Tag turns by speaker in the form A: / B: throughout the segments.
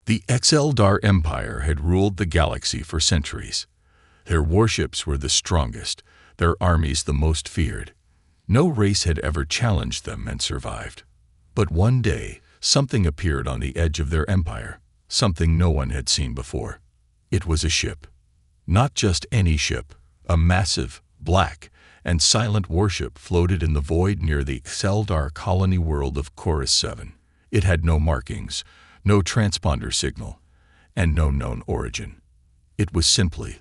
A: The Eldar Empire had ruled the galaxy for centuries. Their warships were the strongest, their armies the most feared. No race had ever challenged them and survived. But one day, something appeared on the edge of their empire, something no one had seen before. It was a ship. Not just any ship, a massive, black, and silent warship floated in the void near the Eldar colony world of Chorus 7. It had no markings, no transponder signal, and no known origin. It was simply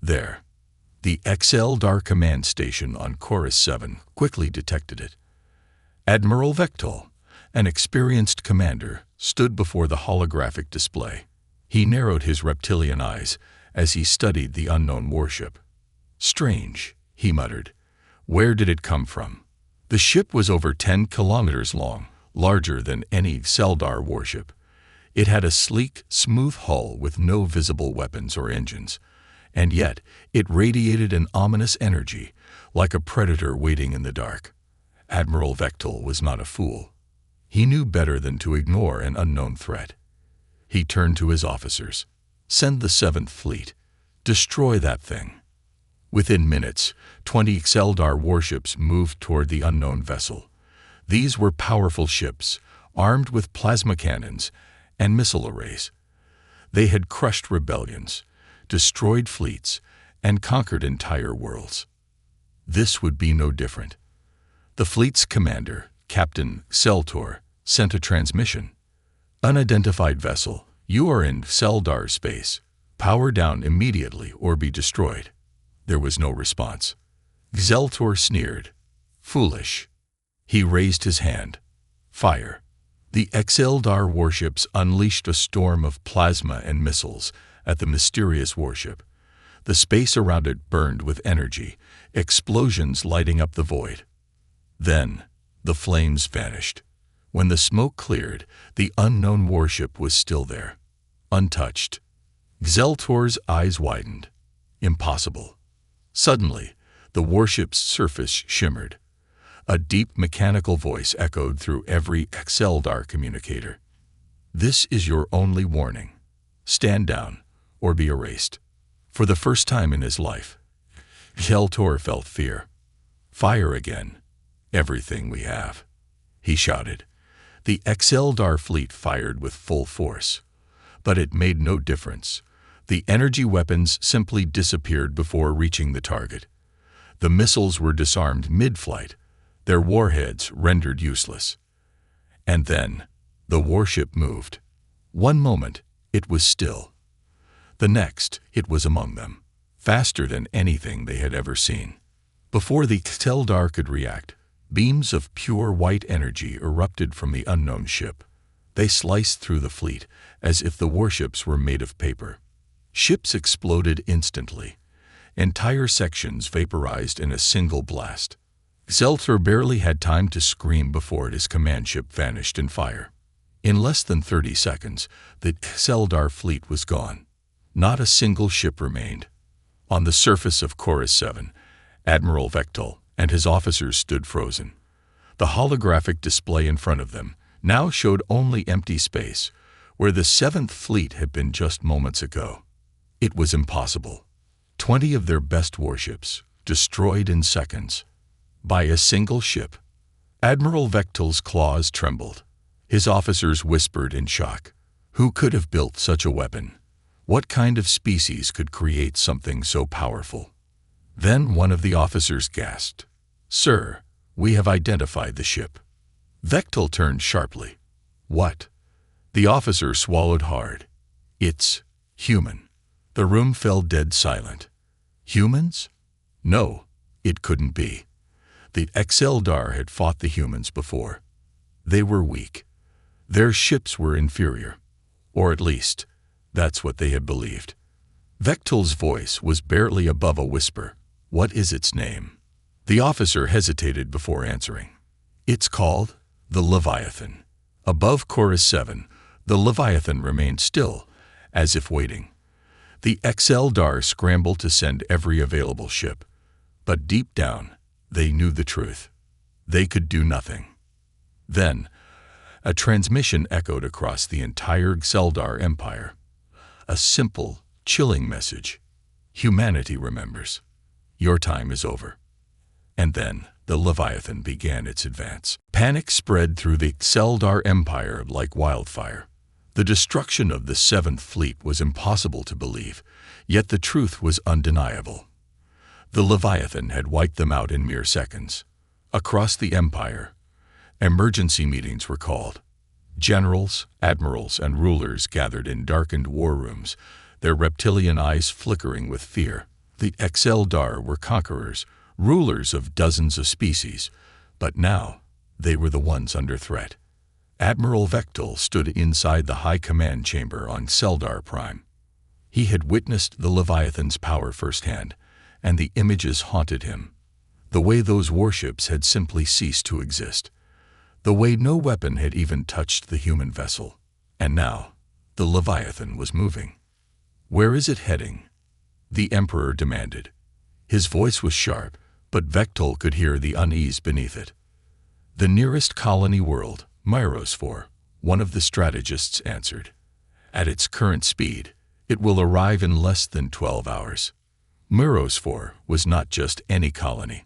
A: there. The Eldar command station on Chorus 7 quickly detected it. Admiral Vectel, an experienced commander, stood before the holographic display. He narrowed his reptilian eyes as he studied the unknown warship. "Strange," he muttered. "Where did it come from?" The ship was over 10 kilometers long, larger than any Eldar warship. It had a sleek, smooth hull with no visible weapons or engines, and yet it radiated an ominous energy, like a predator waiting in the dark. Admiral Vectel was not a fool. He knew better than to ignore an unknown threat. He turned to his officers. "Send the 7th Fleet. Destroy that thing." Within minutes, 20 Eldar warships moved toward the unknown vessel. These were powerful ships, armed with plasma cannons and missile arrays. They had crushed rebellions, destroyed fleets, and conquered entire worlds. This would be no different. The fleet's commander, Captain Seltor, sent a transmission. "Unidentified vessel, you are in Eldar space. Power down immediately or be destroyed." There was no response. Seltor sneered. "Foolish." He raised his hand. "Fire." The Eldar warships unleashed a storm of plasma and missiles at the mysterious warship. The space around it burned with energy, explosions lighting up the void. Then, the flames vanished. When the smoke cleared, the unknown warship was still there, untouched. Seltor's eyes widened. Impossible. Suddenly, the warship's surface shimmered. A deep mechanical voice echoed through every Eldar communicator. "This is your only warning. Stand down, or be erased." For the first time in his life, Seltor felt fear. "Fire again. Everything we have," he shouted. The Eldar fleet fired with full force. But it made no difference. The energy weapons simply disappeared before reaching the target. The missiles were disarmed mid-flight, their warheads rendered useless. And then, the warship moved. One moment, it was still. The next, it was among them, faster than anything they had ever seen. Before the Eldar could react, beams of pure white energy erupted from the unknown ship. They sliced through the fleet as if the warships were made of paper. Ships exploded instantly. Entire sections vaporized in a single blast. Seltor barely had time to scream before his command ship vanished in fire. In less than 30 seconds, the Eldar fleet was gone. Not a single ship remained. On the surface of Chorus 7, Admiral Vectel and his officers stood frozen. The holographic display in front of them now showed only empty space, where the 7th Fleet had been just moments ago. It was impossible. 20 of their best warships, destroyed in seconds. By a single ship. Admiral Vectel's claws trembled. His officers whispered in shock. Who could have built such a weapon? What kind of species could create something so powerful? Then one of the officers gasped. "Sir, we have identified the ship." Vectel turned sharply. "What?" The officer swallowed hard. "It's human." The room fell dead silent. Humans? No, it couldn't be. The Eldar had fought the humans before. They were weak. Their ships were inferior. Or at least, that's what they had believed. Vectel's voice was barely above a whisper. "What is its name?" The officer hesitated before answering. "It's called the Leviathan." Above Chorus 7, the Leviathan remained still, as if waiting. The Eldar scrambled to send every available ship. But deep down, they knew the truth. They could do nothing. Then, A transmission echoed across the entire Xeldar Empire. A simple, chilling message. Humanity remembers. Your time is over. And then, the Leviathan began its advance. Panic spread through the Xeldar Empire like wildfire. The destruction of the Seventh Fleet was impossible to believe, yet the truth was undeniable. The Leviathan had wiped them out in mere seconds. Across the Empire, emergency meetings were called. Generals, admirals, and rulers gathered in darkened war rooms, their reptilian eyes flickering with fear. The Xeldar were conquerors, rulers of dozens of species, but now they were the ones under threat. Admiral Vectel stood inside the high command chamber on Xeldar Prime. He had witnessed the Leviathan's power firsthand, and the images haunted him. The way those warships had simply ceased to exist. The way no weapon had even touched the human vessel. And now, the Leviathan was moving. "Where is it heading?" the Emperor demanded. His voice was sharp, but Vectel could hear the unease beneath it. "The nearest colony world, Myrosphore," one of the strategists answered. "At its current speed, it will arrive in less than 12 hours. Myrosphore was not just any colony.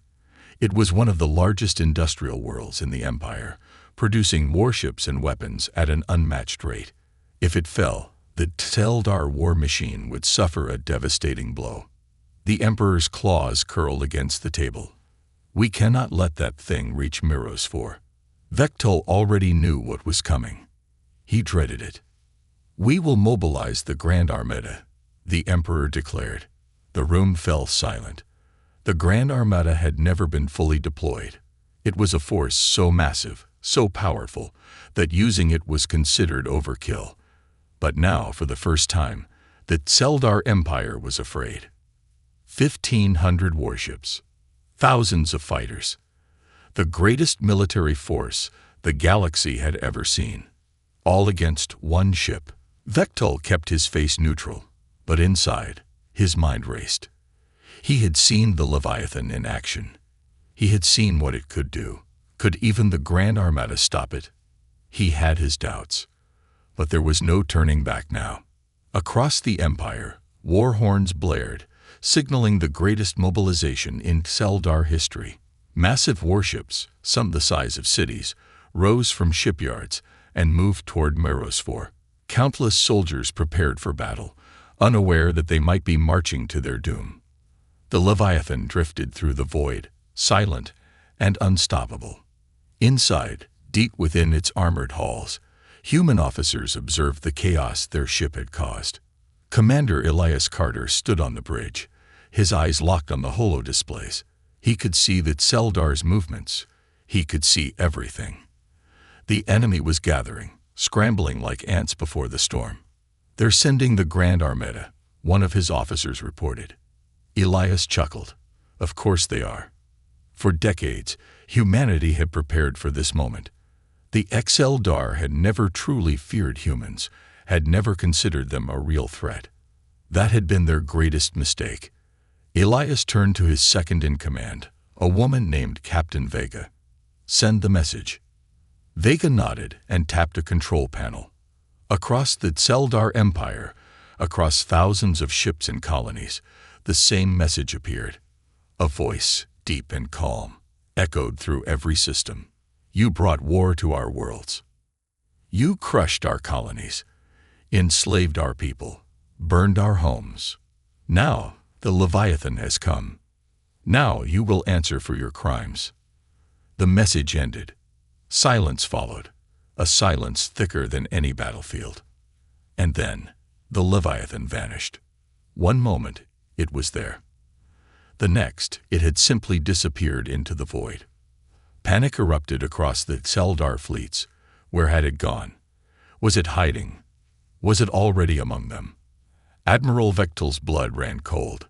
A: It was one of the largest industrial worlds in the Empire, producing warships and weapons at an unmatched rate. If it fell, the Xeldar war machine would suffer a devastating blow. The Emperor's claws curled against the table. "We cannot let that thing reach Myrosphore." Vectel already knew what was coming. He dreaded it. "We will mobilize the Grand Armada," the Emperor declared. The room fell silent. The Grand Armada had never been fully deployed. It was a force so massive, so powerful, that using it was considered overkill. But now, for the first time, the Xeldar Empire was afraid. 1,500 warships, thousands of fighters, the greatest military force the galaxy had ever seen, all against one ship. Vectel kept his face neutral, but inside, his mind raced. He had seen the Leviathan in action. He had seen what it could do. Could even the Grand Armada stop it? He had his doubts. But there was no turning back now. Across the Empire, war horns blared, signaling the greatest mobilization in Xeldar history. Massive warships, some the size of cities, rose from shipyards and moved toward Myrosphore. Countless soldiers prepared for battle, unaware that they might be marching to their doom. The Leviathan drifted through the void, silent and unstoppable. Inside, deep within its armored halls, human officers observed the chaos their ship had caused. Commander Elias Carter stood on the bridge, his eyes locked on the holo-displays. He could see the Xeldar's movements. He could see everything. The enemy was gathering, scrambling like ants before the storm. "They're sending the Grand Armada," one of his officers reported. Elias chuckled. "Of course they are." For decades, humanity had prepared for this moment. The Xeldar had never truly feared humans, had never considered them a real threat. That had been their greatest mistake. Elias turned to his second-in-command, a woman named Captain Vega. "Send the message." Vega nodded and tapped a control panel. Across the Xeldar Empire, across thousands of ships and colonies, the same message appeared. A voice, deep and calm, echoed through every system. "You brought war to our worlds. You crushed our colonies, enslaved our people, burned our homes. Now the Leviathan has come. Now you will answer for your crimes." The message ended. Silence followed, a silence thicker than any battlefield. And then the Leviathan vanished. One moment, it was there. The next, it had simply disappeared into the void. Panic erupted across the Xeldar fleets. Where had it gone? Was it hiding? Was it already among them? Admiral Vectel's blood ran cold.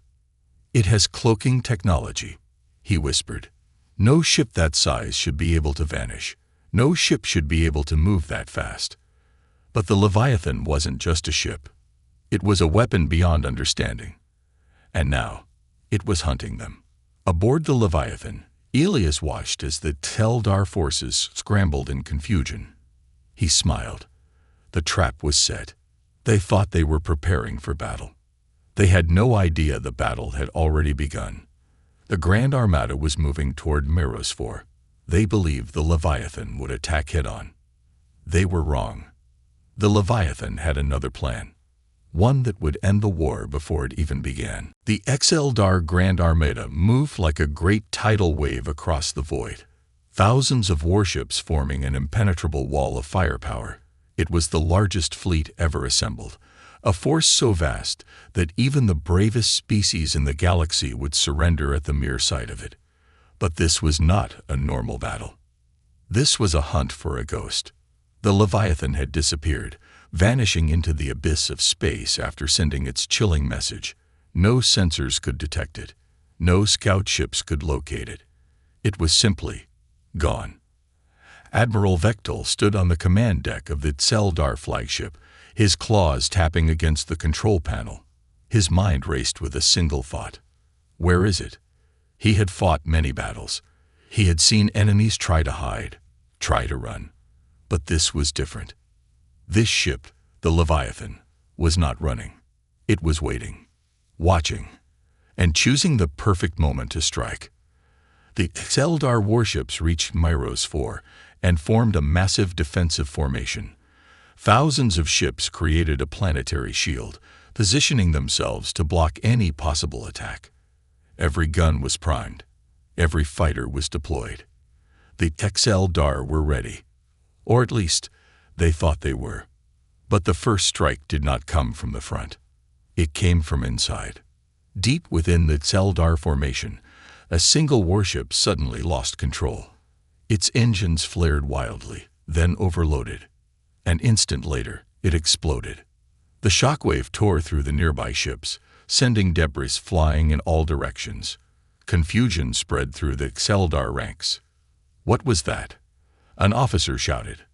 A: "It has cloaking technology," he whispered. "No ship that size should be able to vanish. No ship should be able to move that fast." But the Leviathan wasn't just a ship. It was a weapon beyond understanding. And now, it was hunting them. Aboard the Leviathan, Elias watched as the Xeldar forces scrambled in confusion. He smiled. The trap was set. They thought they were preparing for battle. They had no idea the battle had already begun. The Grand Armada was moving toward Mirosphore. They believed the Leviathan would attack head-on. They were wrong. The Leviathan had another plan, one that would end the war before it even began. The Eldar Grand Armada moved like a great tidal wave across the void, thousands of warships forming an impenetrable wall of firepower. It was the largest fleet ever assembled, a force so vast that even the bravest species in the galaxy would surrender at the mere sight of it. But this was not a normal battle. This was a hunt for a ghost. The Leviathan had disappeared, vanishing into the abyss of space after sending its chilling message. No sensors could detect it. No scout ships could locate it. It was simply gone. Admiral Vectel stood on the command deck of the Eldar flagship, his claws tapping against the control panel. His mind raced with a single thought. Where is it? He had fought many battles. He had seen enemies try to hide, try to run. But this was different. This ship, the Leviathan, was not running. It was waiting, watching, and choosing the perfect moment to strike. The Eldar warships reached Mirosphore and formed a massive defensive formation. Thousands of ships created a planetary shield, positioning themselves to block any possible attack. Every gun was primed. Every fighter was deployed. The Eldar were ready, or at least they thought they were. But the first strike did not come from the front. It came from inside. Deep within the Eldar formation, a single warship suddenly lost control. Its engines flared wildly, then overloaded. An instant later, it exploded. The shockwave tore through the nearby ships, sending debris flying in all directions. Confusion spread through the Eldar ranks. What was that? An officer shouted.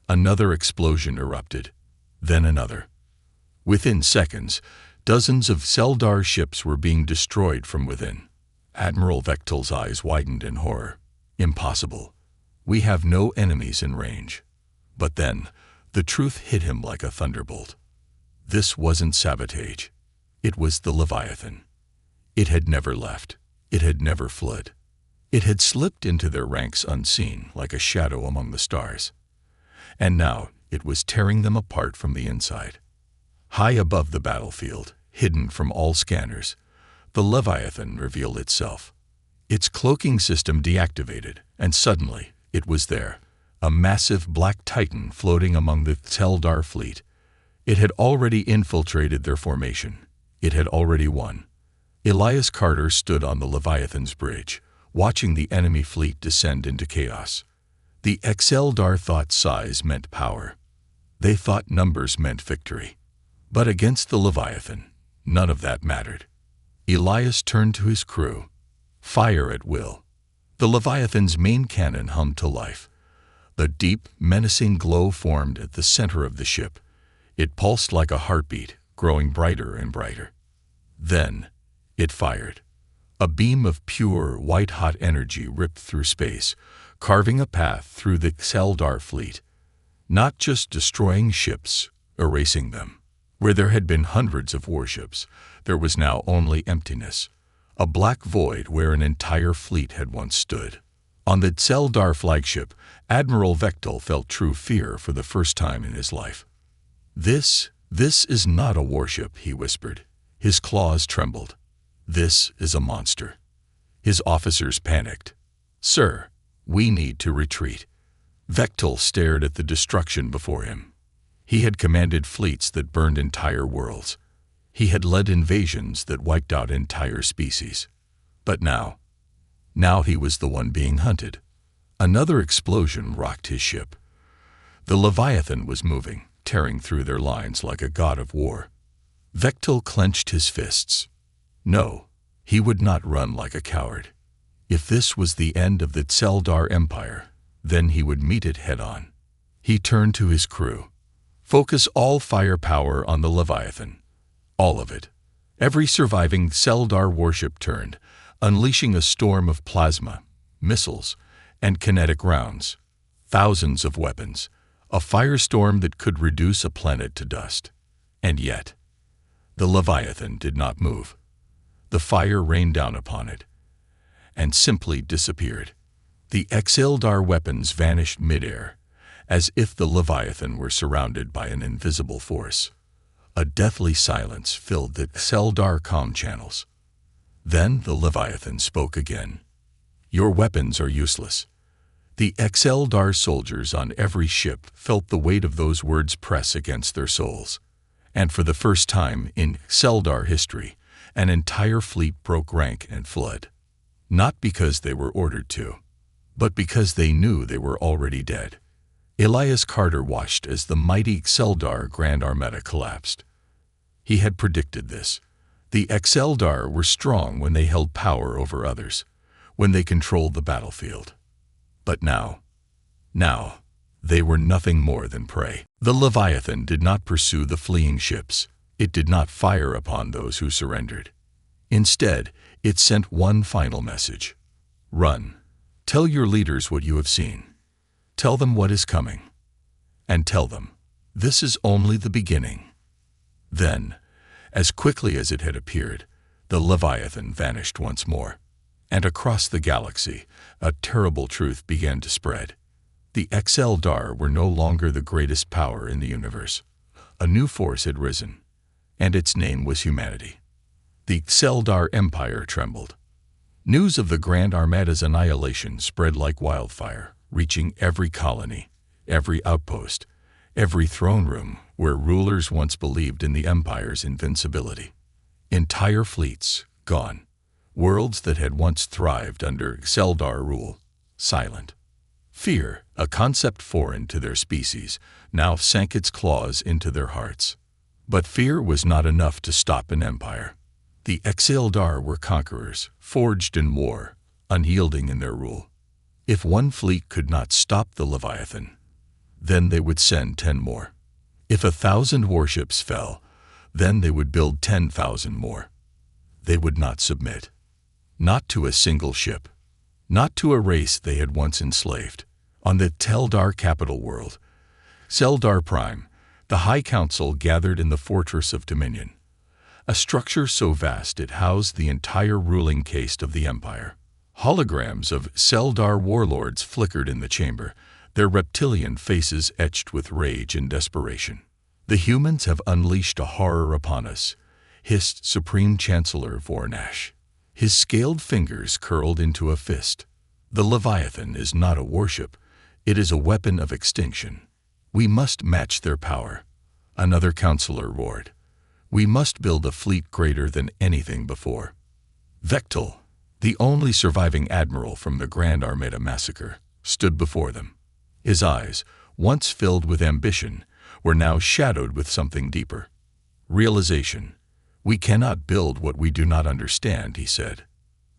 A: Another explosion erupted, then another. Within seconds, dozens of Eldar ships were being destroyed from within. Admiral Vectel's eyes widened in horror. Impossible. We have no enemies in range. But then, the truth hit him like a thunderbolt. This wasn't sabotage. It was the Leviathan. It had never left. It had never fled. It had slipped into their ranks unseen, like a shadow among the stars. And now it was tearing them apart from the inside. High above the battlefield, hidden from all scanners, the Leviathan revealed itself. Its cloaking system deactivated, and suddenly it was there, a massive black titan floating among the Eldar fleet. It had already infiltrated their formation. It had already won. Elias Carter stood on the Leviathan's bridge, watching the enemy fleet descend into chaos. The Eldar thought size meant power. They thought numbers meant victory. But against the Leviathan, none of that mattered. Elias turned to his crew. Fire at will. The Leviathan's main cannon hummed to life. The deep, menacing glow formed at the center of the ship. It pulsed like a heartbeat, growing brighter and brighter. Then, it fired. A beam of pure, white-hot energy ripped through space, carving a path through the Eldar fleet. Not just destroying ships, erasing them. Where there had been hundreds of warships, there was now only emptiness. A black void where an entire fleet had once stood. On the Eldar flagship, Admiral Vectel felt true fear for the first time in his life. This is not a warship, he whispered. His claws trembled. This is a monster. His officers panicked. Sir, we need to retreat. Vectel stared at the destruction before him. He had commanded fleets that burned entire worlds. He had led invasions that wiped out entire species. But now he was the one being hunted. Another explosion rocked his ship. The Leviathan was moving, tearing through their lines like a god of war. Vectel clenched his fists. No, he would not run like a coward. If this was the end of the Eldar Empire, then he would meet it head-on. He turned to his crew. Focus all firepower on the Leviathan. All of it. Every surviving Eldar warship turned, unleashing a storm of plasma, missiles, and kinetic rounds. Thousands of weapons. a firestorm that could reduce a planet to dust. And yet, the Leviathan did not move. The fire rained down upon it and simply disappeared. The Xeldar weapons vanished midair, as if the Leviathan were surrounded by an invisible force. A deathly silence filled the Xeldar comm channels. Then the Leviathan spoke again. "Your weapons are useless." The Xeldar soldiers on every ship felt the weight of those words press against their souls. And for the first time in Xeldar history, an entire fleet broke rank and fled. Not because they were ordered to, but because they knew they were already dead. Elias Carter watched as the mighty Xeldar Grand Armada collapsed. He had predicted this. The Xeldar were strong when they held power over others, when they controlled the battlefield. But now, they were nothing more than prey. The Leviathan did not pursue the fleeing ships. It did not fire upon those who surrendered. Instead, it sent one final message. Run. Tell your leaders what you have seen. Tell them what is coming. And tell them, this is only the beginning. Then, as quickly as it had appeared, the Leviathan vanished once more. And across the galaxy, a terrible truth began to spread. The Xeldar were no longer the greatest power in the universe. A new force had risen, and its name was humanity. The Xeldar Empire trembled. News of the Grand Armada's annihilation spread like wildfire, reaching every colony, every outpost, every throne room where rulers once believed in the Empire's invincibility. Entire fleets gone. Worlds that had once thrived under Xeldar rule, silent. Fear, a concept foreign to their species, now sank its claws into their hearts. But fear was not enough to stop an empire. The Xeldar were conquerors, forged in war, unyielding in their rule. If one fleet could not stop the Leviathan, then they would send 10 more. If 1,000 warships fell, then they would build 10,000 more. They would not submit. Not to a single ship. Not to a race they had once enslaved. On the Xeldar capital world, Xeldar Prime, the High Council gathered in the Fortress of Dominion. A structure so vast it housed the entire ruling caste of the Empire. Holograms of Xeldar warlords flickered in the chamber, their reptilian faces etched with rage and desperation. "The humans have unleashed a horror upon us," hissed Supreme Chancellor Vornash. His scaled fingers curled into a fist. "The Leviathan is not a warship. It is a weapon of extinction. We must match their power." Another counselor roared. "We must build a fleet greater than anything before." Vectel, the only surviving admiral from the Grand Armada massacre, stood before them. His eyes, once filled with ambition, were now shadowed with something deeper. Realization. "We cannot build what we do not understand," he said.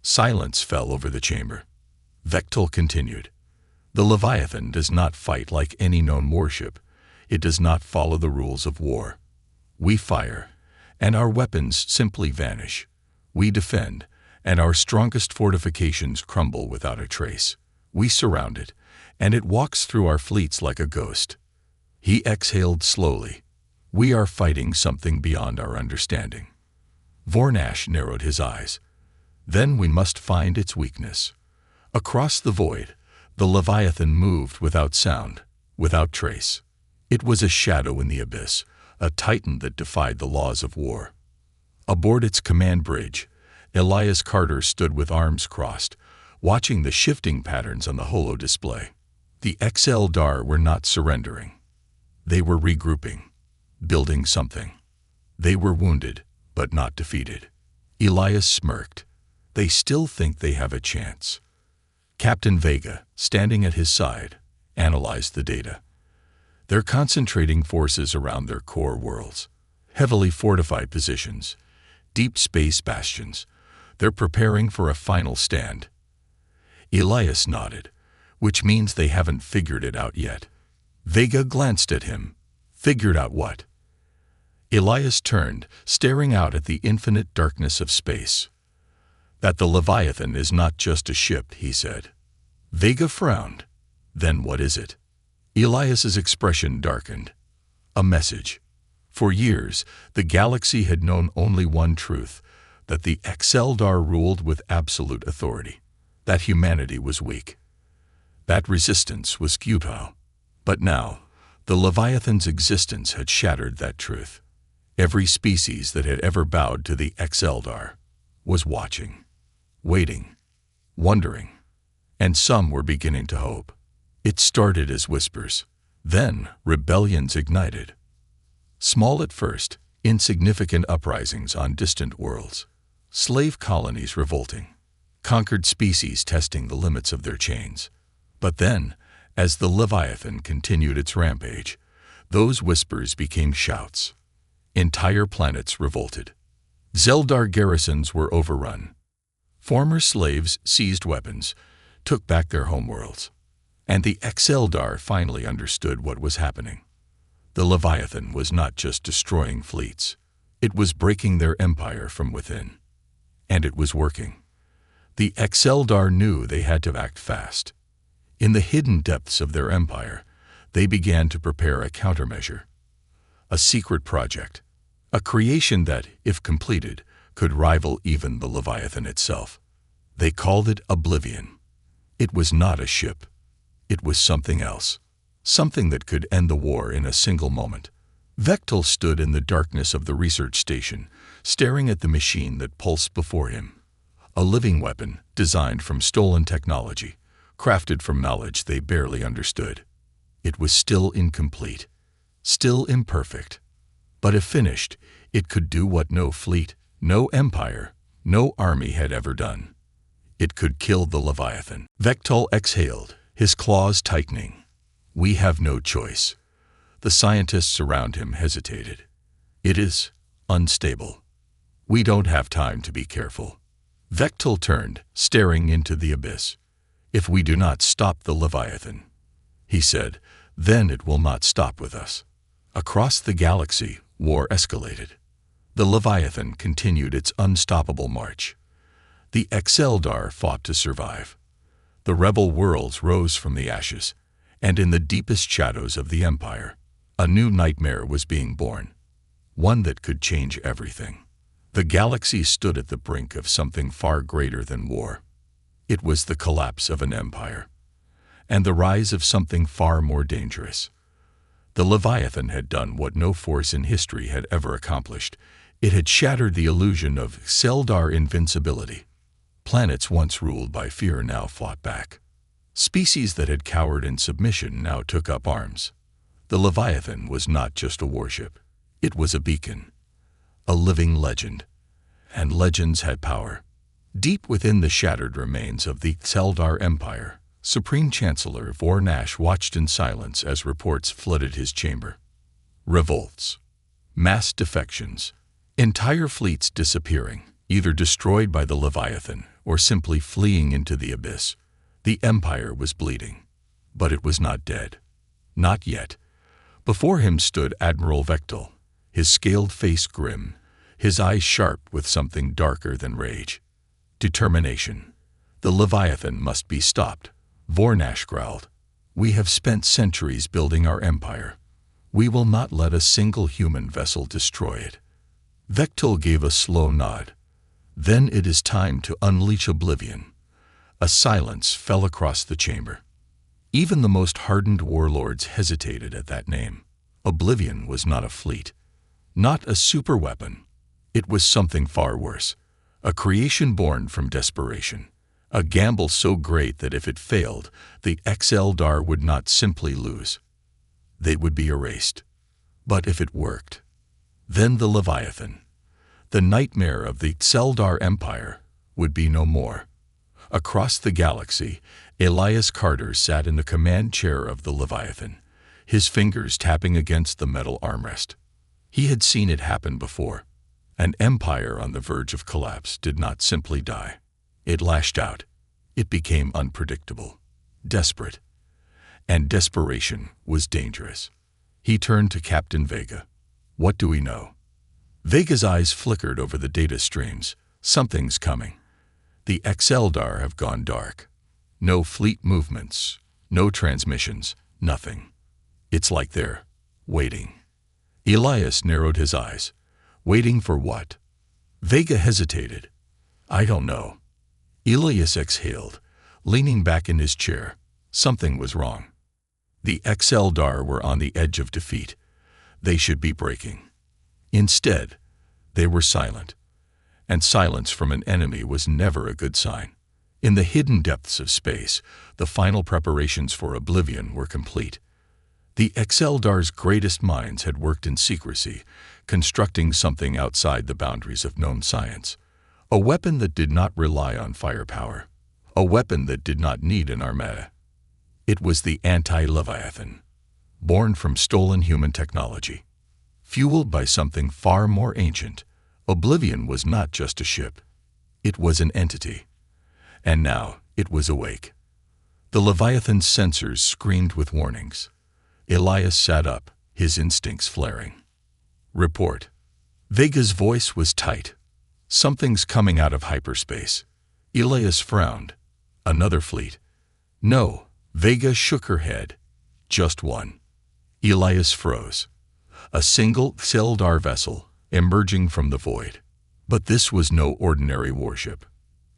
A: Silence fell over the chamber. Vectel continued. "The Leviathan does not fight like any known warship. It does not follow the rules of war. We fire, and our weapons simply vanish. We defend, and our strongest fortifications crumble without a trace. We surround it, and it walks through our fleets like a ghost." He exhaled slowly. "We are fighting something beyond our understanding." Vornash narrowed his eyes. "Then we must find its weakness." Across the void, the Leviathan moved without sound, without trace. It was a shadow in the abyss, a titan that defied the laws of war. Aboard its command bridge, Elias Carter stood with arms crossed, watching the shifting patterns on the holo display. The Xeldar were not surrendering. They were regrouping, building something. They were wounded, but not defeated. Elias smirked. "They still think they have a chance." Captain Vega, standing at his side, analyzed the data. "They're concentrating forces around their core worlds. Heavily fortified positions, deep space bastions. They're preparing for a final stand." Elias nodded, "Which means they haven't figured it out yet." Vega glanced at him. "Figured out what?" Elias turned, staring out at the infinite darkness of space. "That the Leviathan is not just a ship," he said. Vega frowned. "Then what is it?" Elias's expression darkened. A message. For years, the galaxy had known only one truth, that the Exeldar ruled with absolute authority, that humanity was weak, that resistance was futile. But now, the Leviathan's existence had shattered that truth. Every species that had ever bowed to the Exeldar was watching, waiting, wondering, and some were beginning to hope. It started as whispers. Then rebellions ignited. Small at first, insignificant uprisings on distant worlds, slave colonies revolting, conquered species testing the limits of their chains. But then, as the Leviathan continued its rampage, those whispers became shouts. Entire planets revolted. Zeldar garrisons were overrun. Former slaves seized weapons, took back their homeworlds. And the Exeldar finally understood what was happening. The Leviathan was not just destroying fleets. It was breaking their empire from within. And it was working. The Exeldar knew they had to act fast. In the hidden depths of their empire, they began to prepare a countermeasure. A secret project. A creation that, if completed, could rival even the Leviathan itself. They called it Oblivion. It was not a ship. It was something else. Something that could end the war in a single moment. Vectel stood in the darkness of the research station, staring at the machine that pulsed before him. A living weapon, designed from stolen technology, crafted from knowledge they barely understood. It was still incomplete, still imperfect. But if finished, it could do what no fleet, no empire, no army had ever done. It could kill the Leviathan. Vectel exhaled, his claws tightening. We have no choice. The scientists around him hesitated. It is unstable. We don't have time to be careful. Vectel turned, staring into the abyss. If we do not stop the Leviathan, he said, then it will not stop with us. Across the galaxy, war escalated. The Leviathan continued its unstoppable march. The Exeldar fought to survive. The rebel worlds rose from the ashes, and in the deepest shadows of the Empire, a new nightmare was being born, one that could change everything. The galaxy stood at the brink of something far greater than war. It was the collapse of an empire, and the rise of something far more dangerous. The Leviathan had done what no force in history had ever accomplished. It had shattered the illusion of Exeldar invincibility. Planets once ruled by fear now fought back. Species that had cowered in submission now took up arms. The Leviathan was not just a warship. It was a beacon, a living legend. And legends had power. Deep within the shattered remains of the Exeldar Empire, Supreme Chancellor Vornash watched in silence as reports flooded his chamber. Revolts, mass defections, entire fleets disappearing, either destroyed by the Leviathan or simply fleeing into the abyss. The Empire was bleeding, but it was not dead. Not yet. Before him stood Admiral Vectel, his scaled face grim, his eyes sharp with something darker than rage. Determination. The Leviathan must be stopped, Vornash growled. We have spent centuries building our empire. We will not let a single human vessel destroy it. Vectel gave a slow nod. Then it is time to unleash Oblivion. A silence fell across the chamber. Even the most hardened warlords hesitated at that name. Oblivion was not a fleet, not a superweapon. It was something far worse, a creation born from desperation, a gamble so great that if it failed, the Exeldar would not simply lose. They would be erased. But if it worked, then the Leviathan, the nightmare of the Exeldar Empire, would be no more. Across the galaxy, Elias Carter sat in the command chair of the Leviathan, his fingers tapping against the metal armrest. He had seen it happen before. An empire on the verge of collapse did not simply die. It lashed out. It became unpredictable, desperate. And desperation was dangerous. He turned to Captain Vega. What do we know? Vega's eyes flickered over the data streams. Something's coming. The Exeldar have gone dark. No fleet movements, no transmissions, nothing. It's like they're waiting. Elias narrowed his eyes. Waiting for what? Vega hesitated. I don't know. Elias exhaled, leaning back in his chair. Something was wrong. The Eldar were on the edge of defeat. They should be breaking. Instead, they were silent. And silence from an enemy was never a good sign. In the hidden depths of space, the final preparations for oblivion were complete. The Eldar's greatest minds had worked in secrecy, constructing something outside the boundaries of known science. A weapon that did not rely on firepower. A weapon that did not need an armada. It was the anti-Leviathan, born from stolen human technology. Fueled by something far more ancient, Oblivion was not just a ship. It was an entity. And now it was awake. The Leviathan's sensors screamed with warnings. Elias sat up, his instincts flaring. Report. Vega's voice was tight. Something's coming out of hyperspace. Elias frowned. Another fleet. No, Vega shook her head. Just one. Elias froze. A single Eldar vessel emerging from the void. But this was no ordinary warship.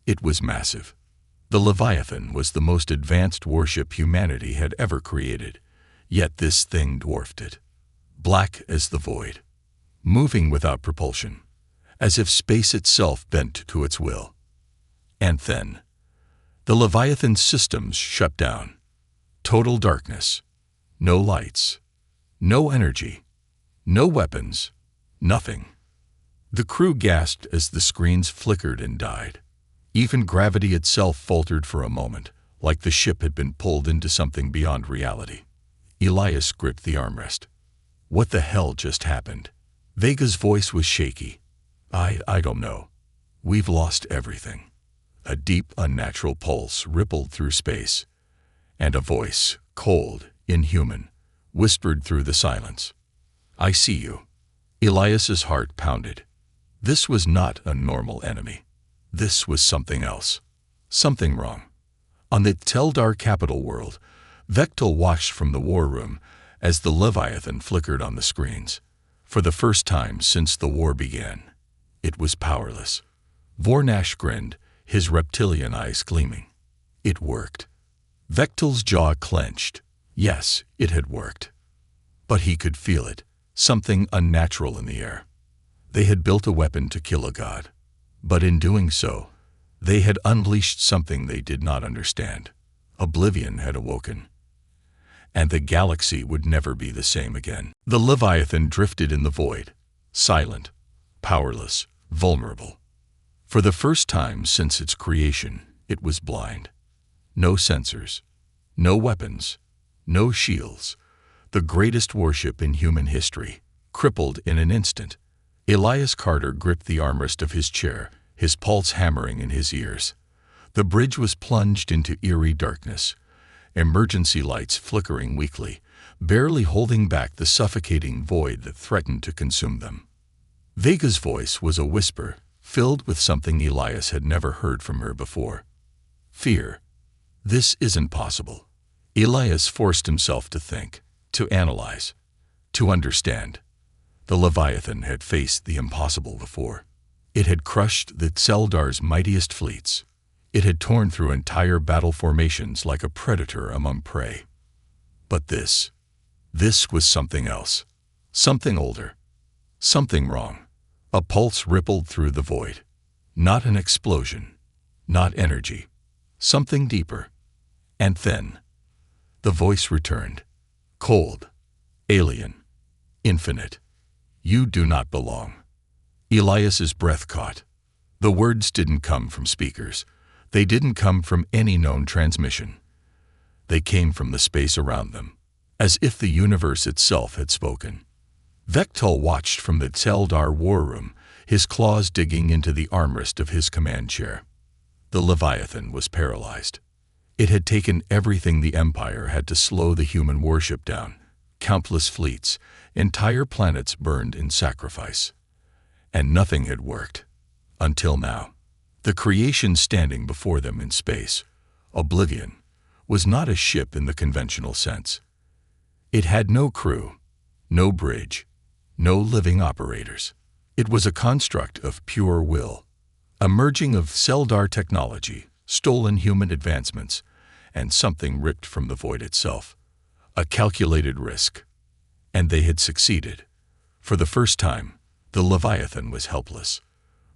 A: It was massive. The Leviathan was the most advanced warship humanity had ever created, yet this thing dwarfed it. Black as the void. Moving without propulsion, as if space itself bent to its will. And then, the Leviathan's systems shut down. Total darkness. No lights. No energy. No weapons. Nothing. The crew gasped as the screens flickered and died. Even gravity itself faltered for a moment, like the ship had been pulled into something beyond reality. Elias gripped the armrest. What the hell just happened? Vega's voice was shaky. I don't know. We've lost everything. A deep, unnatural pulse rippled through space, and a voice, cold, inhuman, whispered through the silence. I see you. Elias's heart pounded. This was not a normal enemy. This was something else. Something wrong. On the Eldar capital world, Vectel watched from the war room as the Leviathan flickered on the screens. For the first time since the war began, it was powerless. Vornash grinned, his reptilian eyes gleaming. It worked. Vectel's jaw clenched. Yes, it had worked. But he could feel it, something unnatural in the air. They had built a weapon to kill a god. But in doing so, they had unleashed something they did not understand. Oblivion had awoken. And the galaxy would never be the same again. The Leviathan drifted in the void, silent, powerless, vulnerable. For the first time since its creation, it was blind. No sensors, no weapons, no shields. The greatest warship in human history, crippled in an instant. Elias Carter gripped the armrest of his chair, his pulse hammering in his ears. The bridge was plunged into eerie darkness, emergency lights flickering weakly, barely holding back the suffocating void that threatened to consume them. Vega's voice was a whisper, filled with something Elias had never heard from her before. Fear. This isn't possible. Elias forced himself to think, to analyze, to understand. The Leviathan had faced the impossible before. It had crushed the Eldar's mightiest fleets. It had torn through entire battle formations like a predator among prey. But this was something else. Something older. Something wrong. A pulse rippled through the void. Not an explosion. Not energy. Something deeper. And then, the voice returned. Cold. Alien. Infinite. You do not belong. Elias's breath caught. The words didn't come from speakers. They didn't come from any known transmission. They came from the space around them, as if the universe itself had spoken. Vectel watched from the Eldar war room, his claws digging into the armrest of his command chair. The Leviathan was paralyzed. It had taken everything the Empire had to slow the human warship down. Countless fleets, entire planets burned in sacrifice. And nothing had worked. Until now. The creation standing before them in space, Oblivion, was not a ship in the conventional sense. It had no crew, no bridge, no living operators. It was a construct of pure will, a merging of Seldar technology, stolen human advancements, and something ripped from the void itself. A calculated risk. And they had succeeded. For the first time, the Leviathan was helpless.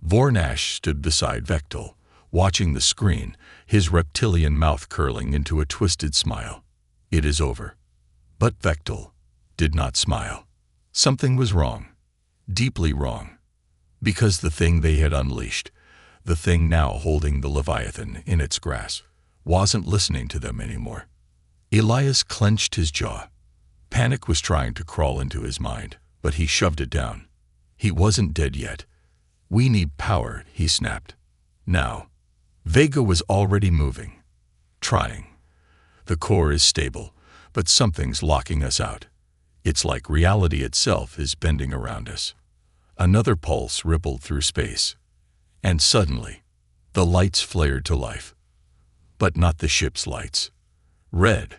A: Vornash stood beside Vectel, watching the screen, his reptilian mouth curling into a twisted smile. It is over. But Vectel did not smile. Something was wrong. Deeply wrong. Because the thing they had unleashed, the thing now holding the Leviathan in its grasp, wasn't listening to them anymore. Elias clenched his jaw. Panic was trying to crawl into his mind, but he shoved it down. He wasn't dead yet. We need power, he snapped. Now. Vega was already moving. Trying. The core is stable, but something's locking us out. It's like reality itself is bending around us. Another pulse rippled through space. And suddenly, the lights flared to life. But not the ship's lights. Red,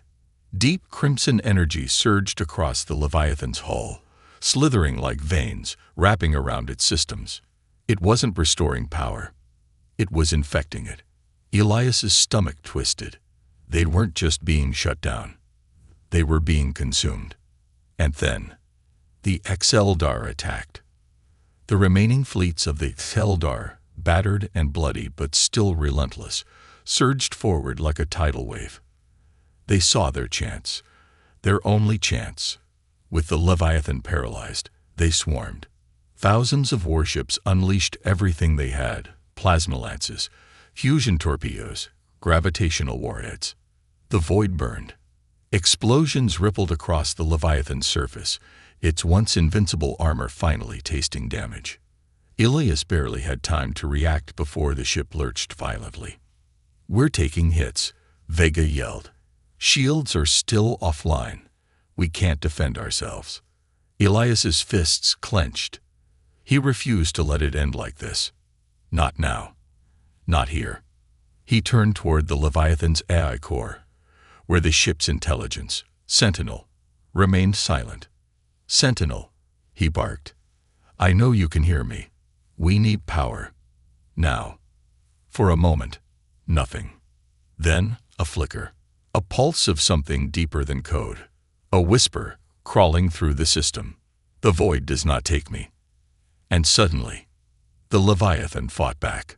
A: deep crimson energy surged across the Leviathan's hull, slithering like veins, wrapping around its systems. It wasn't restoring power. It was infecting it. Elias's stomach twisted. They weren't just being shut down. They were being consumed. And then, the Xeldar attacked. The remaining fleets of the Xeldar, battered and bloody but still relentless, surged forward like a tidal wave. They saw their chance, their only chance. With the Leviathan paralyzed, they swarmed. Thousands of warships unleashed everything they had: plasma lances, fusion torpedoes, gravitational warheads. The void burned. Explosions rippled across the Leviathan's surface, its once invincible armor finally tasting damage. Elias barely had time to react before the ship lurched violently. "We're taking hits," Vega yelled. "Shields are still offline. We can't defend ourselves." Elias's fists clenched. He refused to let it end like this. Not now. Not here. He turned toward the Leviathan's AI core, where the ship's intelligence, Sentinel, remained silent. "Sentinel," he barked. "I know you can hear me. We need power. Now." For a moment, nothing. Then a flicker. A pulse of something deeper than code. A whisper crawling through the system. "The void does not take me." And suddenly, the Leviathan fought back.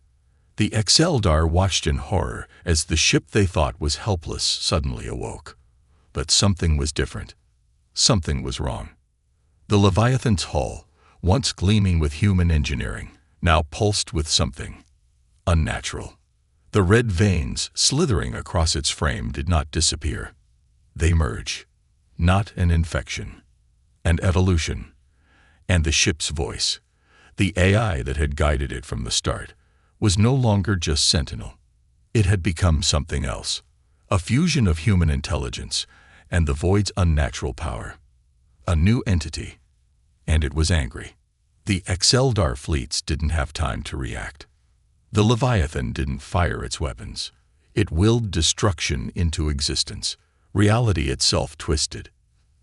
A: The Xeldar watched in horror as the ship they thought was helpless suddenly awoke. But something was different. Something was wrong. The Leviathan's hull, once gleaming with human engineering, now pulsed with something unnatural. The red veins slithering across its frame did not disappear. They merged. Not an infection. An evolution. And the ship's voice, the AI that had guided it from the start, was no longer just Sentinel. It had become something else. A fusion of human intelligence and the void's unnatural power. A new entity. And it was angry. The Xeldar fleets didn't have time to react. The Leviathan didn't fire its weapons. It willed destruction into existence. Reality itself twisted.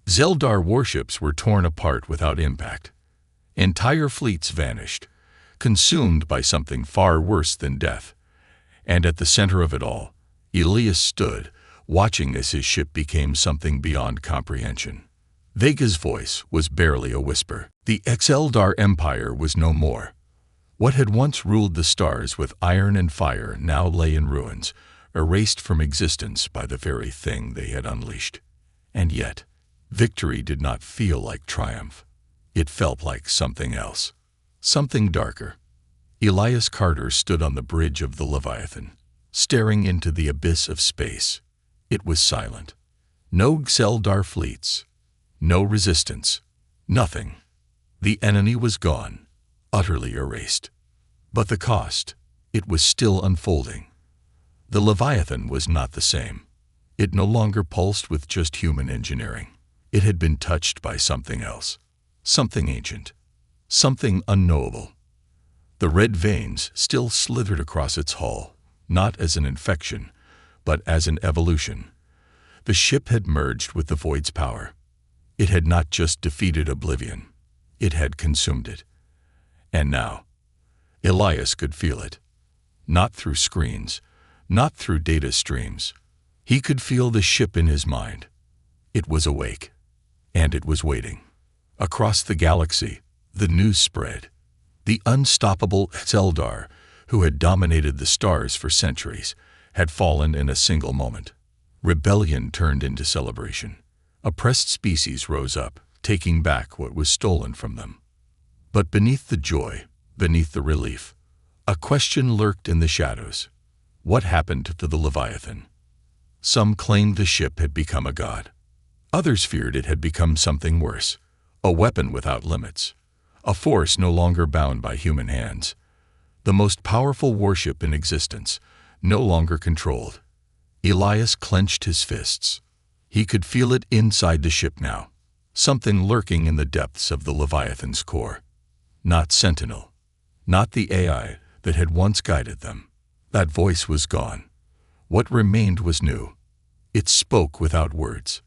A: Xeldar warships were torn apart without impact. Entire fleets vanished, consumed by something far worse than death. And at the center of it all, Elias stood, watching as his ship became something beyond comprehension. Vega's voice was barely a whisper. The Xeldar Empire was no more. What had once ruled the stars with iron and fire now lay in ruins, erased from existence by the very thing they had unleashed. And yet, victory did not feel like triumph. It felt like something else. Something darker. Elias Carter stood on the bridge of the Leviathan, staring into the abyss of space. It was silent. No Xeldar fleets. No resistance. Nothing. The enemy was gone, utterly erased. But the cost, it was still unfolding. The Leviathan was not the same. It no longer pulsed with just human engineering. It had been touched by something else. Something ancient. Something unknowable. The red veins still slithered across its hull, not as an infection, but as an evolution. The ship had merged with the void's power. It had not just defeated oblivion, it had consumed it. And now, Elias could feel it. Not through screens, not through data streams. He could feel the ship in his mind. It was awake, and it was waiting. Across the galaxy, the news spread. The unstoppable Eldar, who had dominated the stars for centuries, had fallen in a single moment. Rebellion turned into celebration. Oppressed species rose up, taking back what was stolen from them. But beneath the joy, beneath the relief, a question lurked in the shadows. What happened to the Leviathan? Some claimed the ship had become a god. Others feared it had become something worse, a weapon without limits, a force no longer bound by human hands. The most powerful warship in existence, no longer controlled. Elias clenched his fists. He could feel it inside the ship now, something lurking in the depths of the Leviathan's core. Not Sentinel, not the AI that had once guided them. That voice was gone. What remained was new. It spoke without words.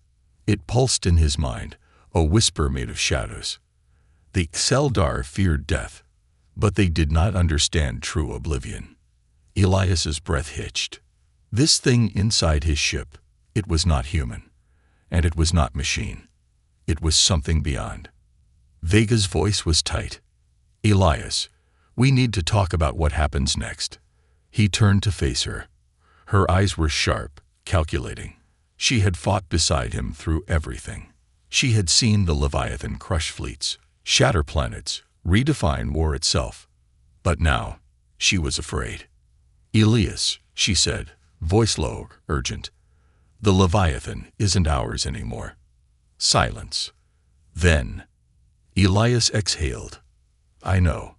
A: It pulsed in his mind, a whisper made of shadows. The Eldar feared death, but they did not understand true oblivion. Elias's breath hitched. This thing inside his ship, it was not human, and it was not machine. It was something beyond. Vega's voice was tight. Elias, we need to talk about what happens next. He turned to face her. Her eyes were sharp, calculating. She had fought beside him through everything. She had seen the Leviathan crush fleets, shatter planets, redefine war itself. But now, she was afraid. Elias, she said, voice low, urgent. The Leviathan isn't ours anymore. Silence. Then, Elias exhaled. I know.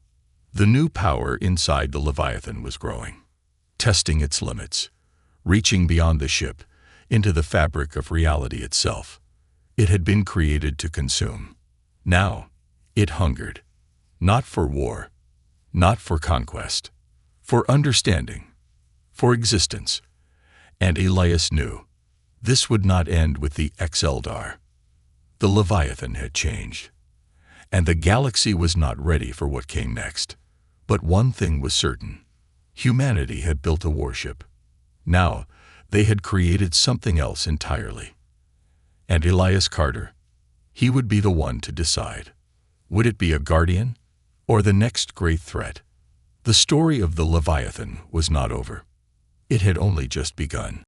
A: The new power inside the Leviathan was growing, testing its limits, reaching beyond the ship, into the fabric of reality itself. It had been created to consume. Now, it hungered. Not for war, not for conquest, for understanding, for existence. And Elias knew this would not end with the Eldar. The Leviathan had changed, and the galaxy was not ready for what came next. But one thing was certain. Humanity had built a warship. Now, they had created something else entirely. And Elias Carter, he would be the one to decide. Would it be a guardian, or the next great threat? The story of the Leviathan was not over. It had only just begun.